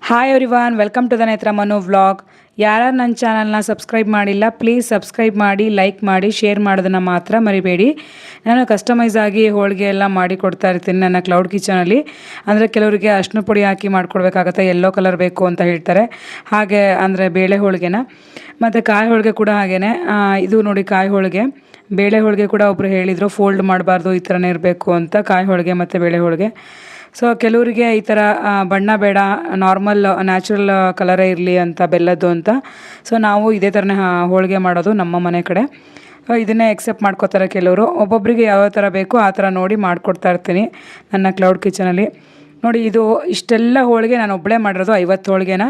Hi everyone, welcome to the Netra Manu vlog. ಯಾರು ನನ್ನ ಚಾನಲ್ನ ಸಬ್ಸ್ಕ್ರೈಬ್ ಮಾಡಿಲ್ಲ, ಪ್ಲೀಸ್ ಸಬ್ಸ್ಕ್ರೈಬ್ ಮಾಡಿ, ಲೈಕ್ ಮಾಡಿ, ಶೇರ್ ಮಾಡೋದನ್ನು ಮಾತ್ರ ಮರಿಬೇಡಿ. ನಾನು ಕಸ್ಟಮೈಸ್ ಆಗಿ ಹೋಳಿಗೆ ಎಲ್ಲ ಮಾಡಿ ಕೊಡ್ತಾ ಇರ್ತೀನಿ ನನ್ನ ಕ್ಲೌಡ್ ಕಿಚನಲ್ಲಿ. ಅಂದರೆ ಕೆಲವರಿಗೆ ಅರಿಶಿನ ಪುಡಿ ಹಾಕಿ ಮಾಡ್ಕೊಡ್ಬೇಕಾಗತ್ತೆ, ಯೆಲ್ಲೋ ಕಲರ್ ಬೇಕು ಅಂತ ಹೇಳ್ತಾರೆ. ಹಾಗೆ ಅಂದರೆ ಬೇಳೆ ಹೋಳಿಗೆನ ಮತ್ತು ಕಾಯಿ ಹೋಳಿಗೆ ಕೂಡ ಹಾಗೇ. ಇದು ನೋಡಿ ಕಾಯಿ ಹೋಳಿಗೆ. ಬೇಳೆ ಹೋಳಿಗೆ ಕೂಡ ಒಬ್ಬರು ಹೇಳಿದರು ಫೋಲ್ಡ್ ಮಾಡಬಾರ್ದು, ಈ ಥರನೇ ಇರಬೇಕು ಅಂತ. ಕಾಯಿ ಹೋಳಿಗೆ ಮತ್ತು ಬೇಳೆ ಹೋಳಿಗೆ. ಸೊ ಕೆಲವರಿಗೆ ಈ ಥರ ಬಣ್ಣ ಬೇಡ, ನಾರ್ಮಲ್ ನ್ಯಾಚುರಲ್ ಕಲರೇ ಇರಲಿ ಅಂತ, ಬೆಲ್ಲದ್ದು ಅಂತ. ಸೊ ನಾವು ಇದೇ ಥರನೇ ಹೋಳಿಗೆ ಮಾಡೋದು ನಮ್ಮ ಮನೆ ಕಡೆ. ಇದನ್ನೇ ಎಕ್ಸೆಪ್ಟ್ ಮಾಡ್ಕೋತಾರೆ ಕೆಲವರು. ಒಬ್ಬೊಬ್ಬರಿಗೆ ಯಾವ ಥರ ಬೇಕು ಆ ಥರ ನೋಡಿ ಮಾಡಿಕೊಡ್ತಾ ಇರ್ತೀನಿ ನನ್ನ ಕ್ಲೌಡ್ ಕಿಚನಲ್ಲಿ. ನೋಡಿ, ಇದು ಇಷ್ಟೆಲ್ಲ ಹೋಳಿಗೆ ನಾನು ಒಬ್ಬಳೇ ಮಾಡಿರೋದು, 50 ಹೋಳಿಗೆನ.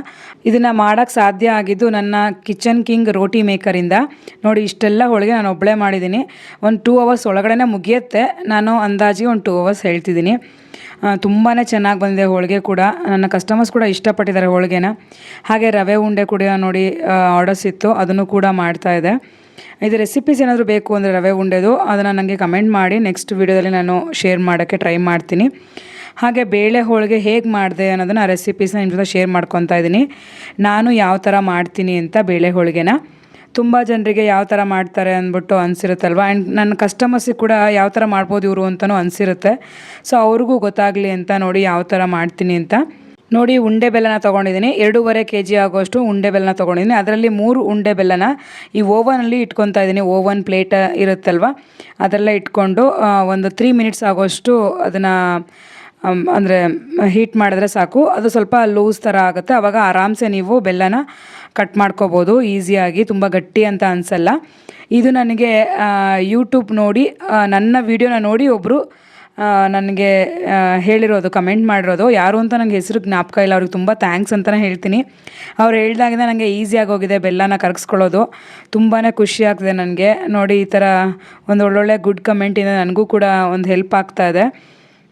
ಇದನ್ನು ಮಾಡೋಕ್ಕೆ ಸಾಧ್ಯ ಆಗಿದ್ದು ನನ್ನ ಕಿಚನ್ ಕಿಂಗ್ ರೋಟಿ ಮೇಕರಿಂದ. ನೋಡಿ, ಇಷ್ಟೆಲ್ಲ ಹೋಳಿಗೆ ನಾನು ಒಬ್ಬಳೇ ಮಾಡಿದ್ದೀನಿ. ಒಂದು 2 ಅವರ್ಸ್ ಒಳಗಡೆ ಮುಗಿಯುತ್ತೆ. ನಾನು ಅಂದಾಜಿಗೆ ಒಂದು 2 ಅವರ್ಸ್ ಹೇಳ್ತಿದ್ದೀನಿ. ತುಂಬಾ ಚೆನ್ನಾಗಿ ಬಂದಿದೆ ಹೋಳಿಗೆ ಕೂಡ. ನನ್ನ ಕಸ್ಟಮರ್ಸ್ ಕೂಡ ಇಷ್ಟಪಟ್ಟಿದ್ದಾರೆ ಹೋಳಿಗೆನ. ಹಾಗೆ ರವೆ ಉಂಡೆ ಕೂಡ ನೋಡಿ ಆರ್ಡರ್ಸ್ ಇತ್ತು, ಅದನ್ನು ಕೂಡ ಮಾಡ್ತಾಯಿದ್ದೆ. ಇದು ರೆಸಿಪೀಸ್ ಏನಾದರೂ ಬೇಕು ಅಂದರೆ ರವೆ ಉಂಡೆದು ಅದನ್ನು ನನಗೆ ಕಮೆಂಟ್ ಮಾಡಿ, ನೆಕ್ಸ್ಟ್ ವೀಡಿಯೋದಲ್ಲಿ ನಾನು ಶೇರ್ ಮಾಡೋಕ್ಕೆ ಟ್ರೈ ಮಾಡ್ತೀನಿ. ಹಾಗೆ ಬೇಳೆ ಹೋಳಿಗೆ ಹೇಗೆ ಮಾಡಿದೆ ಅನ್ನೋದನ್ನು ಆ ರೆಸಿಪೀಸ್ನ ನಿಮ್ಮ ಜೊತೆ ಶೇರ್ ಮಾಡ್ಕೊತಾ ಇದ್ದೀನಿ. ನಾನು ಯಾವ ಥರ ಮಾಡ್ತೀನಿ ಅಂತ ಬೇಳೆ ಹೋಳಿಗೆನ. ತುಂಬ ಜನರಿಗೆ ಯಾವ ಥರ ಮಾಡ್ತಾರೆ ಅಂದ್ಬಿಟ್ಟು ಅನಿಸಿರುತ್ತಲ್ವ. ಆ್ಯಂಡ್ ನನ್ನ ಕಸ್ಟಮರ್ಸಿಗೆ ಕೂಡ ಯಾವ ಥರ ಮಾಡ್ಬೋದು ಇವರು ಅಂತಲೂ ಅನಿಸಿರುತ್ತೆ. ಸೊ ಅವ್ರಿಗೂ ಗೊತ್ತಾಗಲಿ ಅಂತ ನೋಡಿ ಯಾವ ಥರ ಮಾಡ್ತೀನಿ ಅಂತ. ನೋಡಿ, ಉಂಡೆ ಬೆಲ್ಲನ ತೊಗೊಂಡಿದ್ದೀನಿ. 2.5 kg ಆಗೋಷ್ಟು ಉಂಡೆ ಬೆಲ್ಲನ ತೊಗೊಂಡಿದ್ದೀನಿ. ಅದರಲ್ಲಿ 3 ಉಂಡೆ ಬೆಲ್ಲನ ಈ ಓವನಲ್ಲಿ ಇಟ್ಕೊತಾ ಇದ್ದೀನಿ. ಓವನ್ ಪ್ಲೇಟ್ ಇರುತ್ತಲ್ವ, ಅದರಲ್ಲೇ ಇಟ್ಕೊಂಡು ಒಂದು 3 ಮಿನಿಟ್ಸ್ ಆಗೋಷ್ಟು ಅದನ್ನು ಅಂದರೆ ಹೀಟ್ ಮಾಡಿದ್ರೆ ಸಾಕು. ಅದು ಸ್ವಲ್ಪ ಲೂಸ್ ಥರ ಆಗುತ್ತೆ. ಆವಾಗ ಆರಾಮ್ಸೆ ನೀವು ಬೆಲ್ಲನ ಕಟ್ ಮಾಡ್ಕೋಬೋದು ಈಸಿಯಾಗಿ, ತುಂಬ ಗಟ್ಟಿ ಅಂತ ಅನಿಸಲ್ಲ. ಇದು ನನಗೆ ಯೂಟ್ಯೂಬ್ ನೋಡಿ, ನನ್ನ ವೀಡಿಯೋನ ನೋಡಿ ಒಬ್ಬರು ನನಗೆ ಹೇಳಿರೋದು, ಕಮೆಂಟ್ ಮಾಡಿರೋದು. ಯಾರು ಅಂತ ನನಗೆ ಹೆಸರು ಜ್ಞಾಪಕ ಇಲ್ಲ. ಅವ್ರಿಗೆ ತುಂಬ ಥ್ಯಾಂಕ್ಸ್ ಅಂತಲೇ ಹೇಳ್ತೀನಿ. ಅವ್ರು ಹೇಳ್ದಾಗಿಂದ ನನಗೆ ಈಸಿಯಾಗಿ ಹೋಗಿದೆ ಬೆಲ್ಲನ ಕರಗಿಸ್ಕೊಳ್ಳೋದು. ತುಂಬಾ ಖುಷಿ ಆಗ್ತಿದೆ ನನಗೆ. ನೋಡಿ, ಈ ಥರ ಒಂದು ಒಳ್ಳೊಳ್ಳೆ ಗುಡ್ ಕಮೆಂಟಿಂದ ನನಗೂ ಕೂಡ ಒಂದು ಹೆಲ್ಪ್ ಆಗ್ತಾಯಿದೆ.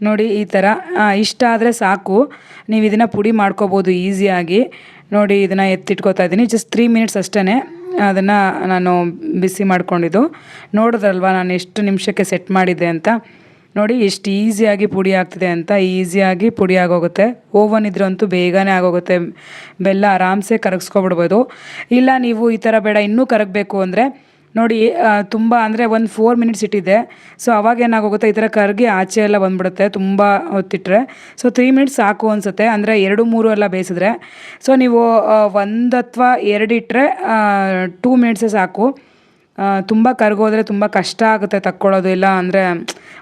ನೋಡಿ, ಈ ಥರ ಇಷ್ಟ ಆದರೆ ಸಾಕು, ನೀವು ಇದನ್ನು ಪುಡಿ ಮಾಡ್ಕೋಬೋದು ಈಸಿಯಾಗಿ. ನೋಡಿ, ಇದನ್ನು ಎತ್ತಿಟ್ಕೋತಾ ಇದ್ದೀನಿ. ಜಸ್ಟ್ 3 ಮಿನಿಟ್ಸ್ ಅಷ್ಟೇ ಅದನ್ನು ನಾನು ಬಿಸಿ ಮಾಡ್ಕೊಂಡಿದ್ದು. ನೋಡಿದ್ರಲ್ವ ನಾನು ಎಷ್ಟು ನಿಮಿಷಕ್ಕೆ ಸೆಟ್ ಮಾಡಿದ್ದೆ ಅಂತ. ನೋಡಿ, ಎಷ್ಟು ಈಸಿಯಾಗಿ ಪುಡಿ ಆಗ್ತಿದೆ ಅಂತ. ಈಸಿಯಾಗಿ ಪುಡಿ ಆಗೋಗುತ್ತೆ. ಓವನ್ ಇದ್ರೆ ಅಂತೂ ಬೇಗನೆ ಆಗೋಗುತ್ತೆ. ಬೆಲ್ಲ ಆರಾಮ್ಸೆ ಕರಗಿಸ್ಕೊಬಿಡ್ಬೋದು. ಇಲ್ಲ ನೀವು ಈ ಥರ ಬೇಡ ಇನ್ನೂ ಕರಗಬೇಕು ಅಂದರೆ ನೋಡಿ, ತುಂಬ ಅಂದರೆ ಒಂದು 4 ಮಿನಿಟ್ಸ್ ಇಟ್ಟಿದ್ದೆ. ಸೊ ಅವಾಗ ಏನಾಗೋಗುತ್ತೆ, ಈ ಥರ ಕರಗಿ ಆಚೆ ಎಲ್ಲ ಬಂದುಬಿಡುತ್ತೆ ತುಂಬ ಹೊತ್ತಿಟ್ರೆ. ಸೊ 3 ಮಿನಿಟ್ಸ್ ಸಾಕು ಅನಿಸುತ್ತೆ, ಅಂದರೆ 2-3 ಎಲ್ಲ ಬೇಯಿಸಿದ್ರೆ. ಸೊ ನೀವು 1 ಅಥವಾ 2 ಇಟ್ಟರೆ 2 ಮಿನಿಟ್ಸೇ ಸಾಕು. ತುಂಬ ಕರಗೋದ್ರೆ ತುಂಬ ಕಷ್ಟ ಆಗುತ್ತೆ ತಕ್ಕೊಳ್ಳೋದು. ಇಲ್ಲ ಅಂದರೆ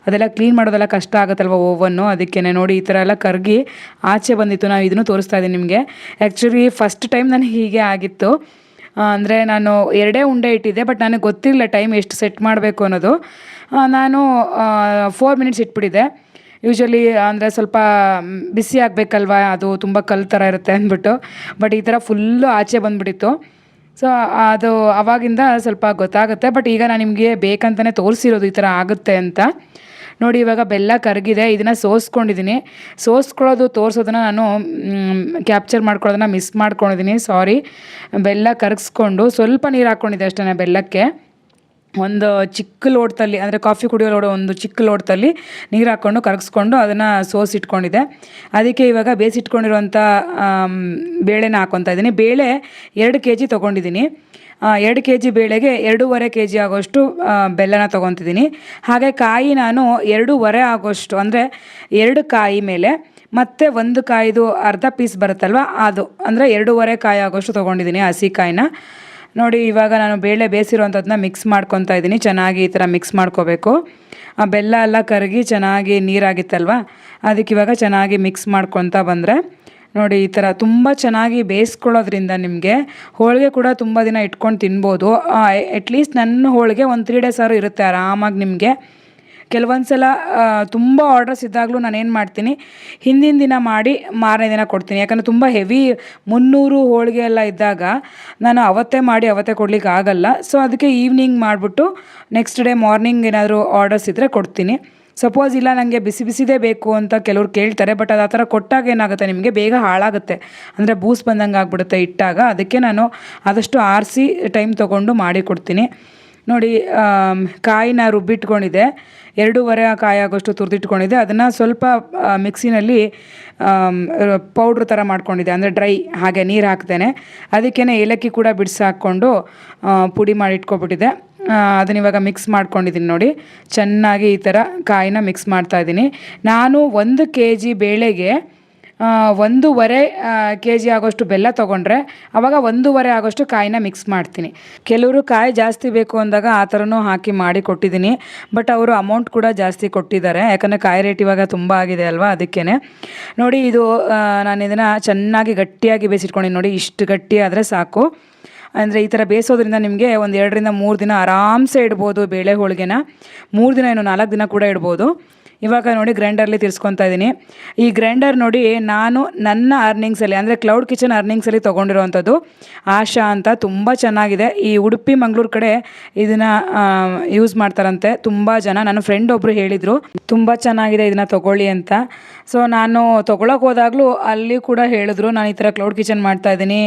ಅದೆಲ್ಲ ಕ್ಲೀನ್ ಮಾಡೋದೆಲ್ಲ ಕಷ್ಟ ಆಗುತ್ತಲ್ವ ಓವನ್ನು. ಅದಕ್ಕೇ ನೋಡಿ, ಈ ಥರ ಎಲ್ಲ ಕರಗಿ ಆಚೆ ಬಂದಿತ್ತು. ನಾವು ಇದನ್ನು ತೋರಿಸ್ತಾ ಇದ್ದೀನಿ ನಿಮಗೆ. ಆ್ಯಕ್ಚುಲಿ ಫಸ್ಟ್ ಟೈಮ್ ನನಗೆ ಹೀಗೆ ಆಗಿತ್ತು. ಅಂದರೆ ನಾನು 2 ಉಂಡೆ ಇಟ್ಟಿದ್ದೆ, ಬಟ್ ನನಗೆ ಗೊತ್ತಿರಲಿಲ್ಲ ಟೈಮ್ ಎಷ್ಟು ಸೆಟ್ ಮಾಡಬೇಕು ಅನ್ನೋದು. ನಾನು 4 ಮಿನಿಟ್ಸ್ ಇಟ್ಬಿಟ್ಟಿದ್ದೆ. ಯೂಶ್ವಲಿ ಅಂದರೆ ಸ್ವಲ್ಪ ಬಿಸಿ ಆಗಬೇಕಲ್ವ, ಅದು ತುಂಬ ಕಲ್ಲು ಥರ ಇರುತ್ತೆ ಅಂದ್ಬಿಟ್ಟು. ಬಟ್ ಈ ಥರ ಫುಲ್ಲು ಆಚೆ ಬಂದುಬಿಟ್ಟಿತ್ತು. ಸೊ ಅದು ಆವಾಗಿಂದ ಸ್ವಲ್ಪ ಗೊತ್ತಾಗುತ್ತೆ. ಬಟ್ ಈಗ ನಾನು ನಿಮಗೆ ಬೇಕಂತಲೇ ತೋರಿಸಿರೋದು ಈ ಥರ ಆಗುತ್ತೆ ಅಂತ. ನೋಡಿ, ಇವಾಗ ಬೆಲ್ಲ ಕರಗಿದೆ. ಇದನ್ನು ಸೋಸ್ಕೊಂಡಿದ್ದೀನಿ. ಸೋಸ್ಕೊಳ್ಳೋದು ತೋರಿಸೋದನ್ನು ನಾನು ಕ್ಯಾಪ್ಚರ್ ಮಾಡ್ಕೊಳ್ಳೋದನ್ನು ಮಿಸ್ ಮಾಡ್ಕೊಂಡಿದ್ದೀನಿ, ಸಾರಿ. ಬೆಲ್ಲ ಕರಗಿಸ್ಕೊಂಡು ಸ್ವಲ್ಪ ನೀರು ಹಾಕ್ಕೊಂಡಿದ್ದೆ ಅಷ್ಟೇ ಬೆಲ್ಲಕ್ಕೆ. ಒಂದು ಚಿಕ್ಕ ಲೋಟದಲ್ಲಿ, ಅಂದರೆ ಕಾಫಿ ಕುಡಿಯೋ ಲೋಟ, ಒಂದು ಚಿಕ್ಕ ಲೋಟದಲ್ಲಿ ನೀರು ಹಾಕ್ಕೊಂಡು ಕರಗಿಸ್ಕೊಂಡು ಅದನ್ನು ಸೋಸಿಟ್ಕೊಂಡಿದ್ದೆ. ಅದಕ್ಕೆ ಇವಾಗ ಬೇಯಿಸಿಟ್ಕೊಂಡಿರುವಂಥ ಬೇಳೆನ ಹಾಕ್ಕೊತಾ ಇದ್ದೀನಿ. ಬೇಳೆ 2 kg ತೊಗೊಂಡಿದ್ದೀನಿ. 2 kg ಬೇಳೆಗೆ 2.5 kg ಆಗೋಷ್ಟು ಬೆಲ್ಲನ ತೊಗೊತಿದ್ದೀನಿ. ಹಾಗೆ ಕಾಯಿ ನಾನು 2.5 ಆಗೋಷ್ಟು, ಅಂದರೆ 2 ಕಾಯಿ ಮೇಲೆ ಮತ್ತು 1 ಕಾಯಿದು ಅರ್ಧ ಪೀಸ್ ಬರುತ್ತಲ್ವ, ಅದು ಅಂದರೆ 2.5 ಕಾಯಿ ಆಗೋಷ್ಟು ತೊಗೊಂಡಿದ್ದೀನಿ ಹಸಿ ಕಾಯಿನ. ನೋಡಿ, ಇವಾಗ ನಾನು ಬೇಳೆ ಬೇಯಿಸಿರೋವಂಥದ್ದನ್ನ ಮಿಕ್ಸ್ ಮಾಡ್ಕೊತಾ ಇದ್ದೀನಿ. ಚೆನ್ನಾಗಿ ಈ ಥರ ಮಿಕ್ಸ್ ಮಾಡ್ಕೋಬೇಕು. ಆ ಬೆಲ್ಲ ಎಲ್ಲ ಕರಗಿ ಚೆನ್ನಾಗಿ ನೀರಾಗಿತ್ತಲ್ವ, ಅದಕ್ಕೆ ಇವಾಗ ಚೆನ್ನಾಗಿ ಮಿಕ್ಸ್ ಮಾಡ್ಕೊತಾ ಬಂದರೆ ನೋಡಿ, ಈ ಥರ ತುಂಬ ಚೆನ್ನಾಗಿ ಬೇಯಿಸ್ಕೊಳ್ಳೋದ್ರಿಂದ ನಿಮಗೆ ಹೋಳಿಗೆ ಕೂಡ ತುಂಬ ದಿನ ಇಟ್ಕೊಂಡು ತಿನ್ಬೋದು. ಅಟ್ಲೀಸ್ಟ್ ನನ್ನ ಹೋಳಿಗೆ ಒಂದು 3 ಡೇಸ್ ಆದ್ರೂ ಇರುತ್ತೆ ಆರಾಮಾಗಿ ನಿಮಗೆ. ಕೆಲವೊಂದು ಸಲ ತುಂಬ ಆರ್ಡರ್ಸ್ ಇದ್ದಾಗಲೂ ನಾನೇನು ಮಾಡ್ತೀನಿ, ಹಿಂದಿನ ದಿನ ಮಾಡಿ ಮಾರನೇ ದಿನ ಕೊಡ್ತೀನಿ. ಯಾಕಂದರೆ ತುಂಬ ಹೆವಿ 300 ಹೋಳಿಗೆ ಎಲ್ಲ ಇದ್ದಾಗ ನಾನು ಅವತ್ತೇ ಮಾಡಿ ಅವತ್ತೇ ಕೊಡ್ಲಿಕ್ಕೆ ಆಗಲ್ಲ. ಸೊ ಅದಕ್ಕೆ ಈವ್ನಿಂಗ್ ಮಾಡಿಬಿಟ್ಟು ನೆಕ್ಸ್ಟ್ ಡೇ ಮಾರ್ನಿಂಗ್ ಏನಾದರೂ ಆರ್ಡರ್ಸ್ ಇದ್ದರೆ ಕೊಡ್ತೀನಿ. ಸಪೋಸ್ ಇಲ್ಲ ನನಗೆ ಬಿಸಿ ಬಿಸಿದೇ ಬೇಕು ಅಂತ ಕೆಲವ್ರು ಕೇಳ್ತಾರೆ. ಬಟ್ ಅದು ಆ ಥರ ಕೊಟ್ಟಾಗ ಏನಾಗುತ್ತೆ, ನಿಮಗೆ ಬೇಗ ಹಾಳಾಗುತ್ತೆ, ಅಂದರೆ ಬೂಸ್ ಬಂದಂಗೆ ಆಗಿಬಿಡುತ್ತೆ ಇಟ್ಟಾಗ. ಅದಕ್ಕೆ ನಾನು ಆದಷ್ಟು ಆರಿಸಿ ಟೈಮ್ ತೊಗೊಂಡು ಮಾಡಿ ಕೊಡ್ತೀನಿ. ನೋಡಿ, ಕಾಯಿನ ರುಬ್ಬಿಟ್ಕೊಂಡಿದ್ದೆ. ಎರಡೂವರೆ ಕಾಯಿ ಆಗೋಷ್ಟು ತುರಿದಿಟ್ಕೊಂಡಿದ್ದೆ. ಅದನ್ನು ಸ್ವಲ್ಪ ಮಿಕ್ಸಿನಲ್ಲಿ ಪೌಡ್ರ್ ಥರ ಮಾಡ್ಕೊಂಡಿದ್ದೆ, ಅಂದರೆ ಡ್ರೈ, ಹಾಗೆ ನೀರು ಹಾಕ್ತೇನೆ. ಅದಕ್ಕೇ ಏಲಕ್ಕಿ ಕೂಡ ಬಿಡಿಸಿ ಹಾಕ್ಕೊಂಡು ಪುಡಿ ಮಾಡಿ ಇಟ್ಕೊಬಿಟ್ಟಿದ್ದೆ. ಅದನ್ನ ಇವಾಗ ಮಿಕ್ಸ್ ಮಾಡ್ಕೊಂಡಿದ್ದೀನಿ ನೋಡಿ. ಚೆನ್ನಾಗಿ ಈ ಥರ ಕಾಯಿನ ಮಿಕ್ಸ್ ಮಾಡ್ತಾಯಿದ್ದೀನಿ. ನಾನು 1 kg ಬೇಳೆಗೆ 1.5 kg ಆಗೋಷ್ಟು ಬೆಲ್ಲ ತೊಗೊಂಡ್ರೆ ಆವಾಗ 1.5 ಆಗೋಷ್ಟು ಕಾಯಿನ ಮಿಕ್ಸ್ ಮಾಡ್ತೀನಿ. ಕೆಲವರು ಕಾಯಿ ಜಾಸ್ತಿ ಬೇಕು ಅಂದಾಗ ಆ ಥರನೂ ಹಾಕಿ ಮಾಡಿ ಕೊಟ್ಟಿದ್ದೀನಿ. ಬಟ್ ಅವರು ಅಮೌಂಟ್ ಕೂಡ ಜಾಸ್ತಿ ಕೊಟ್ಟಿದ್ದಾರೆ, ಯಾಕಂದರೆ ಕಾಯಿ ರೇಟ್ ಇವಾಗ ತುಂಬ ಆಗಿದೆ ಅಲ್ವಾ, ಅದಕ್ಕೇ. ನೋಡಿ ಇದು ನಾನು ಇದನ್ನು ಚೆನ್ನಾಗಿ ಗಟ್ಟಿಯಾಗಿ ಬೇಯಿಸಿಟ್ಕೊಂಡಿದ್ದೀನಿ ನೋಡಿ. ಇಷ್ಟು ಗಟ್ಟಿ ಆದರೆ ಸಾಕು. ಅಂದರೆ ಈ ಥರ ಬೇಯಿಸೋದ್ರಿಂದ ನಿಮಗೆ ಒಂದು 2 ರಿಂದ 3 ದಿನ ಆರಾಮ್ಸೆ ಇಡ್ಬೋದು ಬೇಳೆ ಹೋಳಿಗೆನ. 3 ದಿನ ಏನು 4 ದಿನ ಕೂಡ ಇಡ್ಬೋದು. ಇವಾಗ ನೋಡಿ ಗ್ರೈಂಡರ್ಲಿ ತಿರ್ಸ್ಕೊತಾ ಇದ್ದೀನಿ. ಈ ಗ್ರೈಂಡರ್ ನೋಡಿ ನಾನು ನನ್ನ ಅರ್ನಿಂಗ್ಸಲ್ಲಿ, ಅಂದರೆ ಕ್ಲೌಡ್ ಕಿಚನ್ ಅರ್ನಿಂಗ್ಸಲ್ಲಿ ತೊಗೊಂಡಿರೋವಂಥದ್ದು. ಆಶಾ ಅಂತ, ತುಂಬ ಚೆನ್ನಾಗಿದೆ. ಈ ಉಡುಪಿ ಮಂಗಳೂರು ಕಡೆ ಇದನ್ನು ಯೂಸ್ ಮಾಡ್ತಾರಂತೆ ತುಂಬ ಜನ. ನನ್ನ ಫ್ರೆಂಡ್ ಒಬ್ಬರು ಹೇಳಿದರು ತುಂಬ ಚೆನ್ನಾಗಿದೆ ಇದನ್ನು ತೊಗೊಳ್ಳಿ ಅಂತ. ಸೊ ನಾನು ತೊಗೊಳಕ್ಕೆ ಹೋದಾಗಲೂ ಅಲ್ಲಿ ಕೂಡ ಹೇಳಿದ್ರು, ನಾನು ಈ ಥರ ಕ್ಲೌಡ್ ಕಿಚನ್ ಮಾಡ್ತಾಯಿದ್ದೀನಿ,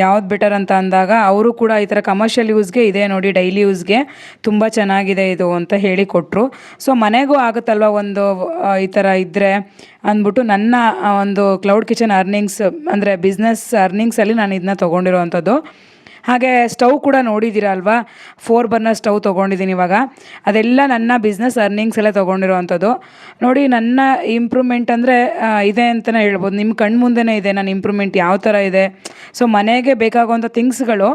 ಯಾವ್ದು ಬೆಟರ್ ಅಂತ ಅಂದಾಗ ಅವರು ಕೂಡ ಈ ಥರ ಕಮರ್ಷಿಯಲ್ ಯೂಸ್ಗೆ ಇದೆ ನೋಡಿ, ಡೈಲಿ ಯೂಸ್ಗೆ ತುಂಬ ಚೆನ್ನಾಗಿದೆ ಇದು ಅಂತ ಹೇಳಿ ಕೊಟ್ಟರು. ಸೊ ಮನೆಗೂ ಆಗುತ್ತಲ್ವ ಒಂದು ಈ ಥರ ಇದ್ದರೆ ಅಂದ್ಬಿಟ್ಟು ನನ್ನ ಒಂದು ಕ್ಲೌಡ್ ಕಿಚನ್ ಅರ್ನಿಂಗ್ಸ್, ಅಂದರೆ ಬಿಸ್ನೆಸ್ ಅರ್ನಿಂಗ್ಸಲ್ಲಿ ನಾನು ಇದನ್ನ ತೊಗೊಂಡಿರೋವಂಥದ್ದು. ಹಾಗೆ ಸ್ಟವ್ ಕೂಡ ನೋಡಿದ್ದೀರ ಅಲ್ವಾ, 4 ಬರ್ನರ್ ಸ್ಟವ್ ತೊಗೊಂಡಿದ್ದೀನಿ ಇವಾಗ. ಅದೆಲ್ಲ ನನ್ನ ಬಿಸ್ನೆಸ್ ಅರ್ನಿಂಗ್ಸಲ್ಲೇ ತೊಗೊಂಡಿರೋವಂಥದ್ದು. ನೋಡಿ ನನ್ನ ಇಂಪ್ರೂವ್ಮೆಂಟ್ ಅಂದರೆ ಇದೆ ಅಂತಲೇ ಹೇಳ್ಬೋದು. ನಿಮ್ಮ ಕಣ್ಣು ಮುಂದೆನೇ ಇದೆ ನನ್ನ ಇಂಪ್ರೂವ್ಮೆಂಟ್ ಯಾವ ಥರ ಇದೆ. ಸೊ ಮನೆಗೆ ಬೇಕಾಗುವಂಥ ಥಿಂಗ್ಸ್ಗಳು,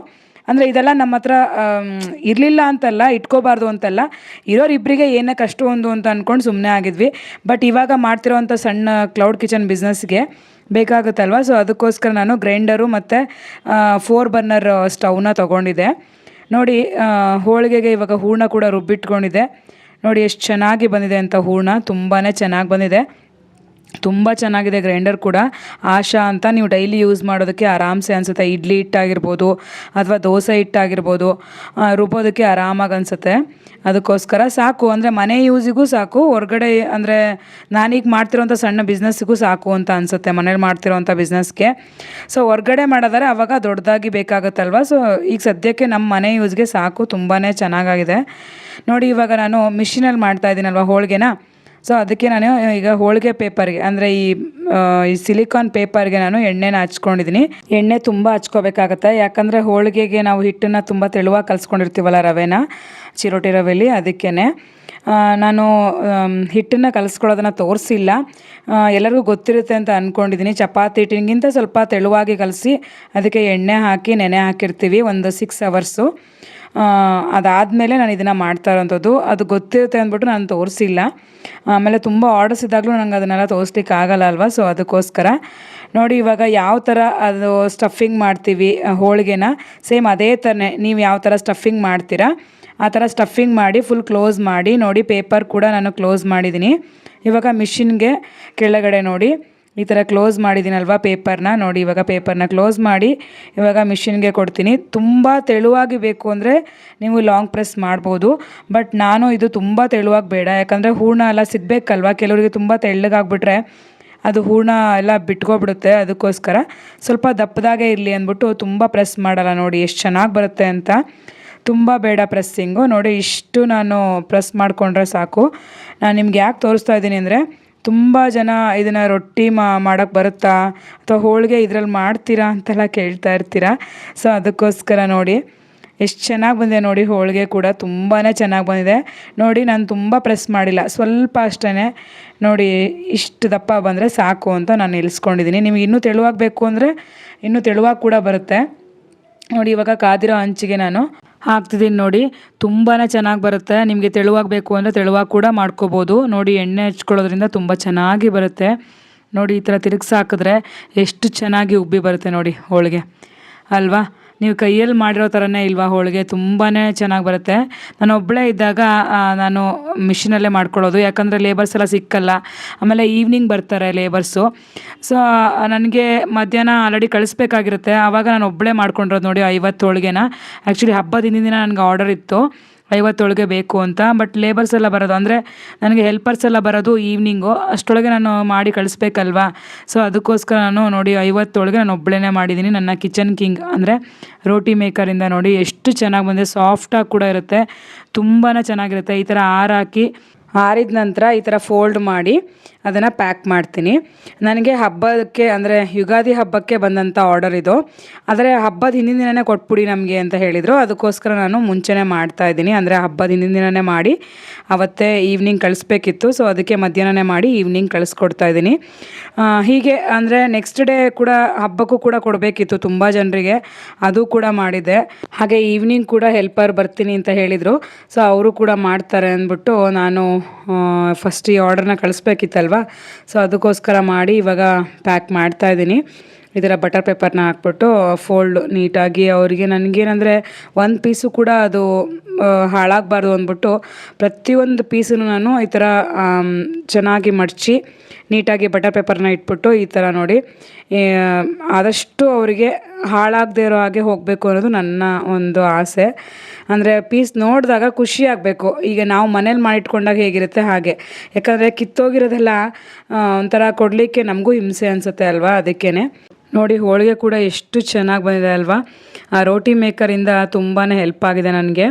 ಅಂದರೆ ಇದೆಲ್ಲ ನಮ್ಮ ಹತ್ರ ಇರಲಿಲ್ಲ ಅಂತಲ್ಲ, ಇಟ್ಕೋಬಾರ್ದು ಅಂತಲ್ಲ, ಇರೋರಿಬ್ಬರಿಗೆ ಏನಕ್ಕೆ ಅಷ್ಟೊಂದು ಅಂತ ಅಂದ್ಕೊಂಡು ಸುಮ್ಮನೆ ಆಗಿದ್ವಿ. ಬಟ್ ಇವಾಗ ಮಾಡ್ತಿರೋವಂಥ ಸಣ್ಣ ಕ್ಲೌಡ್ ಕಿಚನ್ ಬಿಸ್ನೆಸ್ಗೆ ಬೇಕಾಗುತ್ತಲ್ವ. ಸೊ ಅದಕ್ಕೋಸ್ಕರ ನಾನು ಗ್ರೈಂಡರು ಮತ್ತು 4 ಬರ್ನರ್ ಸ್ಟವ್ನ ತೊಗೊಂಡಿದ್ದೆ. ನೋಡಿ ಹೋಳಿಗೆಗೆ ಇವಾಗ ಹೂರಣ ಕೂಡ ರುಬ್ಬಿಟ್ಕೊಂಡಿದ್ದೆ. ನೋಡಿ ಎಷ್ಟು ಚೆನ್ನಾಗಿ ಬಂದಿದೆ ಅಂತ ಹೂರಣ, ತುಂಬಾ ಚೆನ್ನಾಗಿ ಬಂದಿದೆ. ತುಂಬ ಚೆನ್ನಾಗಿದೆ ಗ್ರೈಂಡರ್ ಕೂಡ. ಆಶಾ ಅಂತ, ನೀವು ಡೈಲಿ ಯೂಸ್ ಮಾಡೋದಕ್ಕೆ ಆರಾಮ್ಸೆ ಅನಿಸುತ್ತೆ. ಇಡ್ಲಿ ಹಿಟ್ಟಾಗಿರ್ಬೋದು ಅಥವಾ ದೋಸೆ ಹಿಟ್ಟಾಗಿರ್ಬೋದು, ರುಬ್ಬೋದಕ್ಕೆ ಆರಾಮಾಗಿ ಅನಿಸುತ್ತೆ. ಅದಕ್ಕೋಸ್ಕರ ಸಾಕು, ಅಂದರೆ ಮನೆ ಯೂಸಿಗೂ ಸಾಕು, ಹೊರಗಡೆ ಅಂದರೆ ನಾನೀಗ ಮಾಡ್ತಿರೋಂಥ ಸಣ್ಣ ಬಿಸ್ನೆಸ್ಸಿಗೂ ಸಾಕು ಅಂತ ಅನಿಸುತ್ತೆ, ಮನೇಲಿ ಮಾಡ್ತಿರೋಂಥ ಬಿಸ್ನೆಸ್ಗೆ. ಸೊ ಹೊರಗಡೆ ಮಾಡೋದಾರೆ ಆವಾಗ ದೊಡ್ಡದಾಗಿ ಬೇಕಾಗುತ್ತಲ್ವ. ಸೊ ಈಗ ಸದ್ಯಕ್ಕೆ ನಮ್ಮ ಮನೆ ಯೂಸ್ಗೆ ಸಾಕು, ತುಂಬಾ ಚೆನ್ನಾಗಾಗಿದೆ. ನೋಡಿ ಇವಾಗ ನಾನು ಮಿಷಿನಲ್ಲಿ ಮಾಡ್ತಾಯಿದ್ದೀನಲ್ವ ಹೋಳಿಗೆನ. ಸೊ ಅದಕ್ಕೆ ನಾನು ಈಗ ಹೋಳಿಗೆ ಪೇಪರ್ಗೆ, ಅಂದರೆ ಈ ಸಿಲಿಕಾನ್ ಪೇಪರ್ಗೆ ನಾನು ಎಣ್ಣೆನ ಹಚ್ಕೊಂಡಿದ್ದೀನಿ. ಎಣ್ಣೆ ತುಂಬ ಹಚ್ಕೋಬೇಕಾಗತ್ತೆ, ಯಾಕಂದರೆ ಹೋಳಿಗೆಗೆ ನಾವು ಹಿಟ್ಟನ್ನು ತುಂಬ ತೆಳುವಾಗಿ ಕಲಿಸ್ಕೊಂಡಿರ್ತೀವಲ್ಲ, ರವೆನ, ಚಿರೋಟಿ ರವೆಲಿ. ಅದಕ್ಕೇ ನಾನು ಹಿಟ್ಟನ್ನು ಕಲಿಸ್ಕೊಳ್ಳೋದನ್ನು ತೋರಿಸಿಲ್ಲ, ಎಲ್ಲರಿಗೂ ಗೊತ್ತಿರುತ್ತೆ ಅಂತ ಅಂದ್ಕೊಂಡಿದ್ದೀನಿ. ಚಪಾತಿ ಹಿಟ್ಟಿಗಿಂತ ಸ್ವಲ್ಪ ತೆಳುವಾಗಿ ಕಲಸಿ ಅದಕ್ಕೆ ಎಣ್ಣೆ ಹಾಕಿ ನೆನೆ ಹಾಕಿರ್ತೀವಿ ಒಂದು 6 ಅವರ್ಸು. ಅದಾದಮೇಲೆ ನಾನು ಇದನ್ನು ಮಾಡ್ತಾ ಇರೋಂಥದ್ದು. ಅದು ಗೊತ್ತಿರುತ್ತೆ ಅಂದ್ಬಿಟ್ಟು ನಾನು ತೋರಿಸಿಲ್ಲ. ಆಮೇಲೆ ತುಂಬ ಆರ್ಡರ್ಸ್ ಇದ್ದಾಗಲೂ ನಂಗೆ ಅದನ್ನೆಲ್ಲ ತೋರಿಸ್ಲಿಕ್ಕೆ ಆಗಲ್ಲ ಅಲ್ವಾ. ಸೊ ಅದಕ್ಕೋಸ್ಕರ ನೋಡಿ ಇವಾಗ ಯಾವ ಥರ ಅದು ಸ್ಟಫಿಂಗ್ ಮಾಡ್ತೀವಿ ಹೋಳಿಗೆನ, ಸೇಮ್ ಅದೇ ಥರನೇ ನೀವು ಯಾವ ಥರ ಸ್ಟಫಿಂಗ್ ಮಾಡ್ತೀರಾ ಆ ಥರ ಸ್ಟಫಿಂಗ್ ಮಾಡಿ ಫುಲ್ ಕ್ಲೋಸ್ ಮಾಡಿ. ನೋಡಿ ಪೇಪರ್ ಕೂಡ ನಾನು ಕ್ಲೋಸ್ ಮಾಡಿದ್ದೀನಿ. ಇವಾಗ ಮಿಷಿನ್ಗೆ ಕೆಳಗಡೆ ನೋಡಿ ಈ ಥರ ಕ್ಲೋಸ್ ಮಾಡಿದ್ದೀನಲ್ವ ಪೇಪರ್ನ. ನೋಡಿ ಇವಾಗ ಪೇಪರ್ನ ಕ್ಲೋಸ್ ಮಾಡಿ ಇವಾಗ ಮಿಷಿನ್ಗೆ ಕೊಡ್ತೀನಿ. ತುಂಬ ತೆಳುವಾಗಿ ಬೇಕು ಅಂದರೆ ನೀವು ಲಾಂಗ್ ಪ್ರೆಸ್ ಮಾಡ್ಬೋದು, ಬಟ್ ನಾನು ಇದು ತುಂಬ ತೆಳುವಾಗಿ ಬೇಡ, ಯಾಕಂದರೆ ಹೂರಣ ಎಲ್ಲ ಸಿಗಬೇಕಲ್ವ. ಕೆಲವರಿಗೆ ತುಂಬ ತೆಳ್ಳಗಾಗ್ಬಿಟ್ರೆ ಅದು ಹೂರಣ ಎಲ್ಲ ಬಿಟ್ಕೊಬಿಡುತ್ತೆ. ಅದಕ್ಕೋಸ್ಕರ ಸ್ವಲ್ಪ ದಪ್ಪದಾಗೆ ಇರಲಿ ಅಂದ್ಬಿಟ್ಟು ತುಂಬ ಪ್ರೆಸ್ ಮಾಡಲ್ಲ. ನೋಡಿ ಎಷ್ಟು ಚೆನ್ನಾಗಿ ಬರುತ್ತೆ ಅಂತ. ತುಂಬ ಬೇಡ ಪ್ರೆಸ್ಸಿಂಗು. ನೋಡಿ ಇಷ್ಟು ನಾನು ಪ್ರೆಸ್ ಮಾಡಿಕೊಂಡ್ರೆ ಸಾಕು. ನಾನು ನಿಮ್ಗೆ ಯಾಕೆ ತೋರಿಸ್ತಾ ಇದ್ದೀನಿ ಅಂದರೆ, ತುಂಬ ಜನ ಇದನ್ನು ರೊಟ್ಟಿ ಮಾಡೋಕ್ಕೆ ಬರುತ್ತಾ ಅಥವಾ ಹೋಳಿಗೆ ಇದರಲ್ಲಿ ಮಾಡ್ತೀರಾ ಅಂತೆಲ್ಲ ಕೇಳ್ತಾ ಇರ್ತೀರಾ. ಸೊ ಅದಕ್ಕೋಸ್ಕರ ನೋಡಿ ಎಷ್ಟು ಚೆನ್ನಾಗಿ ಬಂದಿದೆ. ನೋಡಿ ಹೋಳಿಗೆ ಕೂಡ ತುಂಬಾ ಚೆನ್ನಾಗಿ ಬಂದಿದೆ. ನೋಡಿ ನಾನು ತುಂಬ ಪ್ರೆಸ್ ಮಾಡಿಲ್ಲ, ಸ್ವಲ್ಪ ಅಷ್ಟೇ. ನೋಡಿ ಇಷ್ಟು ದಪ್ಪ ಬಂದರೆ ಸಾಕು ಅಂತ ನಾನು ನಿಲ್ಲಿಸ್ಕೊಂಡಿದ್ದೀನಿ. ನಿಮಗೆ ಇನ್ನೂ ತೆಳುವಾಗಬೇಕು ಅಂದರೆ ಇನ್ನೂ ತೆಳುವಾಗಿ ಕೂಡ ಬರುತ್ತೆ. ನೋಡಿ ಇವಾಗ ಕಾದಿರೋ ಹಂಚಿಗೆ ನಾನು ಹಾಕ್ತಿದ್ದೀನಿ. ನೋಡಿ ತುಂಬಾ ಚೆನ್ನಾಗಿ ಬರುತ್ತೆ. ನಿಮಗೆ ತೆಳುವಾಗಬೇಕು ಅಂದರೆ ತೆಳುವಾಗಿ ಕೂಡ ಮಾಡ್ಕೋಬೋದು. ನೋಡಿ ಎಣ್ಣೆ ಹಚ್ಕೊಳ್ಳೋದ್ರಿಂದ ತುಂಬ ಚೆನ್ನಾಗಿ ಬರುತ್ತೆ. ನೋಡಿ ಈ ಥರ ತಿರುಗಿಸಿ ಹಾಕಿದ್ರೆ ಎಷ್ಟು ಚೆನ್ನಾಗಿ ಉಬ್ಬಿ ಬರುತ್ತೆ ನೋಡಿ ಹೋಳಿಗೆ ಅಲ್ವಾ. ನೀವು ಕೈಯಲ್ಲಿ ಮಾಡಿರೋ ಥರನೇ ಇಲ್ವಾ ಹೋಳಿಗೆ, ತುಂಬಾ ಚೆನ್ನಾಗಿ ಬರುತ್ತೆ. ನಾನು ಒಬ್ಬಳೇ ಇದ್ದಾಗ ನಾನು ಮಿಷಿನಲ್ಲೇ ಮಾಡ್ಕೊಳ್ಳೋದು, ಯಾಕಂದರೆ ಲೇಬರ್ಸ್ ಎಲ್ಲ ಸಿಕ್ಕಲ್ಲ. ಆಮೇಲೆ ಈವ್ನಿಂಗ್ ಬರ್ತಾರೆ ಲೇಬರ್ಸು. ಸೊ ನನಗೆ ಮಧ್ಯಾಹ್ನ ಆಲ್ರೆಡಿ ಕಳಿಸ್ಬೇಕಾಗಿರುತ್ತೆ. ಆವಾಗ ನಾನು ಒಬ್ಬಳೇ ಮಾಡ್ಕೊಂಡಿರೋದು ನೋಡಿ 50 ಹೋಳಿಗೆನ. ಆ್ಯಕ್ಚುಲಿ ಹಬ್ಬದ ಹಿಂದಿನ ದಿನ ನನಗೆ ಆರ್ಡರ್ ಇತ್ತು. 50 ಬೇಕು ಅಂತ. ಬಟ್ ಲೇಬರ್ಸ್ ಎಲ್ಲ ಬರೋದು ಅಂದರೆ ನನಗೆ ಹೆಲ್ಪರ್ಸ್ ಎಲ್ಲ ಬರೋದು ಈವ್ನಿಂಗು, ಅಷ್ಟರೊಳಗೆ ನಾನು ಮಾಡಿ ಕಳಿಸ್ಬೇಕಲ್ವಾ. ಸೊ ಅದಕ್ಕೋಸ್ಕರ ನಾನು ನೋಡಿ 50 ನಾನು ಒಬ್ಬಳೇ ಮಾಡಿದ್ದೀನಿ. ನನ್ನ ಕಿಚನ್ ಕಿಂಗ್ ಅಂದರೆ ರೋಟಿ ಮೇಕರಿಂದ ನೋಡಿ ಎಷ್ಟು ಚೆನ್ನಾಗಿ ಬಂದಿದೆ, ಸಾಫ್ಟಾಗಿ ಕೂಡ ಇರುತ್ತೆ, ತುಂಬಾ ಚೆನ್ನಾಗಿರುತ್ತೆ. ಈ ಥರ ಹಾಕಿ ಆರಿದ ನಂತರ ಈ ಥರ ಫೋಲ್ಡ್ ಮಾಡಿ ಅದನ್ನು ಪ್ಯಾಕ್ ಮಾಡ್ತೀನಿ. ನನಗೆ ಹಬ್ಬಕ್ಕೆ ಅಂದರೆ ಯುಗಾದಿ ಹಬ್ಬಕ್ಕೆ ಬಂದಂಥ ಆರ್ಡರ್ ಇದು. ಆದರೆ ಹಬ್ಬದ ಹಿಂದಿನ ದಿನವೇ ಕೊಟ್ಬಿಡಿ ನಮಗೆ ಅಂತ ಹೇಳಿದರು. ಅದಕ್ಕೋಸ್ಕರ ನಾನು ಮುಂಚೆನೇ ಮಾಡ್ತಾಯಿದ್ದೀನಿ. ಅಂದರೆ ಹಬ್ಬದ ಹಿಂದಿನ ದಿನವೇ ಮಾಡಿ ಅವತ್ತೇ ಈವ್ನಿಂಗ್ ಕಳಿಸ್ಬೇಕಿತ್ತು. ಸೊ ಅದಕ್ಕೆ ಮಧ್ಯಾಹ್ನನೇ ಮಾಡಿ ಈವ್ನಿಂಗ್ ಕಳಿಸ್ಕೊಡ್ತಾಯಿದ್ದೀನಿ. ಹೀಗೆ ಅಂದರೆ ನೆಕ್ಸ್ಟ್ ಡೇ ಕೂಡ ಹಬ್ಬಕ್ಕೂ ಕೂಡ ಕೊಡಬೇಕಿತ್ತು ತುಂಬ ಜನರಿಗೆ, ಅದು ಕೂಡ ಮಾಡಿದೆ. ಹಾಗೆ ಈವ್ನಿಂಗ್ ಕೂಡ ಹೆಲ್ಪರ್ ಬರ್ತೀನಿ ಅಂತ ಹೇಳಿದರು. ಸೊ ಅವರು ಕೂಡ ಮಾಡ್ತಾರೆ ಅಂದ್ಬಿಟ್ಟು ನಾನು ಫಸ್ಟ್ ಈ ಆರ್ಡರ್ನ ಕಳಿಸ್ಬೇಕಿತ್ತಲ್ವ. ಸೊ ಅದಕ್ಕೋಸ್ಕರ ಮಾಡಿ ಇವಾಗ ಪ್ಯಾಕ್ ಮಾಡ್ತಾಯಿದ್ದೀನಿ. ಈ ಥರ ಬಟರ್ ಪೇಪರ್ನ ಹಾಕ್ಬಿಟ್ಟು ಫೋಲ್ಡ್ ನೀಟಾಗಿ ಅವರಿಗೆ, ನನಗೇನಂದರೆ ಒಂದು ಪೀಸು ಕೂಡ ಅದು ಹಾಳಾಗಬಾರ್ದು ಅಂದ್ಬಿಟ್ಟು ಪ್ರತಿಯೊಂದು ಪೀಸನ್ನು ನಾನು ಈ ಥರ ಚೆನ್ನಾಗಿ ಮಡಚಿ ನೀಟಾಗಿ ಬಟರ್ ಪೇಪರ್ನ ಇಟ್ಬಿಟ್ಟು ಈ ಥರ ನೋಡಿ ಆದಷ್ಟು ಅವರಿಗೆ ಹಾಳಾಗದೇ ಇರೋ ಹಾಗೆ ಹೋಗಬೇಕು ಅನ್ನೋದು ನನ್ನ ಒಂದು ಆಸೆ. ಅಂದರೆ ಪೀಸ್ ನೋಡಿದಾಗ ಖುಷಿ ಆಗಬೇಕು. ಈಗ ನಾವು ಮನೇಲಿ ಮಾಡಿಟ್ಕೊಂಡಾಗ ಹೇಗಿರುತ್ತೆ ಹಾಗೆ, ಯಾಕಂದರೆ ಕಿತ್ತೋಗಿರೋದೆಲ್ಲ ಒಂಥರ ಕೊಡಲಿಕ್ಕೆ ನಮಗೂ ಹಿಂಸೆ ಅನಿಸುತ್ತೆ ಅಲ್ವಾ. ಅದಕ್ಕೇ ನೋಡಿ ಹೋಳಿಗೆ ಕೂಡ ಎಷ್ಟು ಚೆನ್ನಾಗಿ ಬಂದಿದೆ ಅಲ್ವಾ. ಆ ರೋಟಿ ಮೇಕರಿಂದ ತುಂಬಾ ಹೆಲ್ಪ್ ಆಗಿದೆ ನನಗೆ.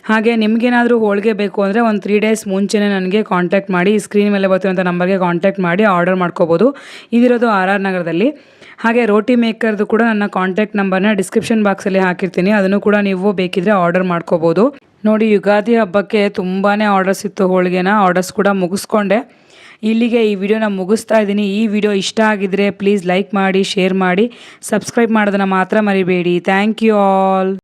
ಹಾಗೆ ನಿಮಗೇನಾದರೂ ಹೋಳಿಗೆ ಬೇಕು ಅಂದರೆ ಒಂದು 3 ಡೇಸ್ ಮುಂಚೆನೇ ನನಗೆ ಕಾಂಟ್ಯಾಕ್ಟ್ ಮಾಡಿ, ಈ ಸ್ಕ್ರೀನ್ ಮೇಲೆ ಬರ್ತಿರೋಂಥ ನಂಬರ್ಗೆ ಕಾಂಟ್ಯಾಕ್ಟ್ ಮಾಡಿ ಆರ್ಡರ್ ಮಾಡ್ಕೋಬೋದು. ಇದಿರೋದು RR ನಗರದಲ್ಲಿ. ಹಾಗೆ ರೋಟಿ ಮೇಕರ್ದು ಕೂಡ ನನ್ನ ಕಾಂಟ್ಯಾಕ್ಟ್ ನಂಬರ್ನ ಡಿಸ್ಕ್ರಿಪ್ಷನ್ ಬಾಕ್ಸಲ್ಲಿ ಹಾಕಿರ್ತೀನಿ, ಅದನ್ನು ಕೂಡ ನೀವು ಬೇಕಿದ್ದರೆ ಆರ್ಡರ್ ಮಾಡ್ಕೋಬೋದು. ನೋಡಿ ಯುಗಾದಿ ಹಬ್ಬಕ್ಕೆ ತುಂಬಾ ಆರ್ಡರ್ಸ್ ಇತ್ತು ಹೋಳಿಗೆನ, ಆರ್ಡರ್ಸ್ ಕೂಡ ಮುಗಿಸ್ಕೊಂಡೆ. ಇಲ್ಲಿಗೆ ಈ ವಿಡಿಯೋನ ಮುಗಿಸ್ತಾ ಇದ್ದೀನಿ. ಈ ವಿಡಿಯೋ ಇಷ್ಟ ಆಗಿದ್ರೆ ಪ್ಲೀಸ್ ಲೈಕ್ ಮಾಡಿ, ಶೇರ್ ಮಾಡಿ, ಸಬ್ಸ್ಕ್ರೈಬ್ ಮಾಡೋದನ್ನು ಮಾತ್ರ ಮರಿಬೇಡಿ. Thank you all.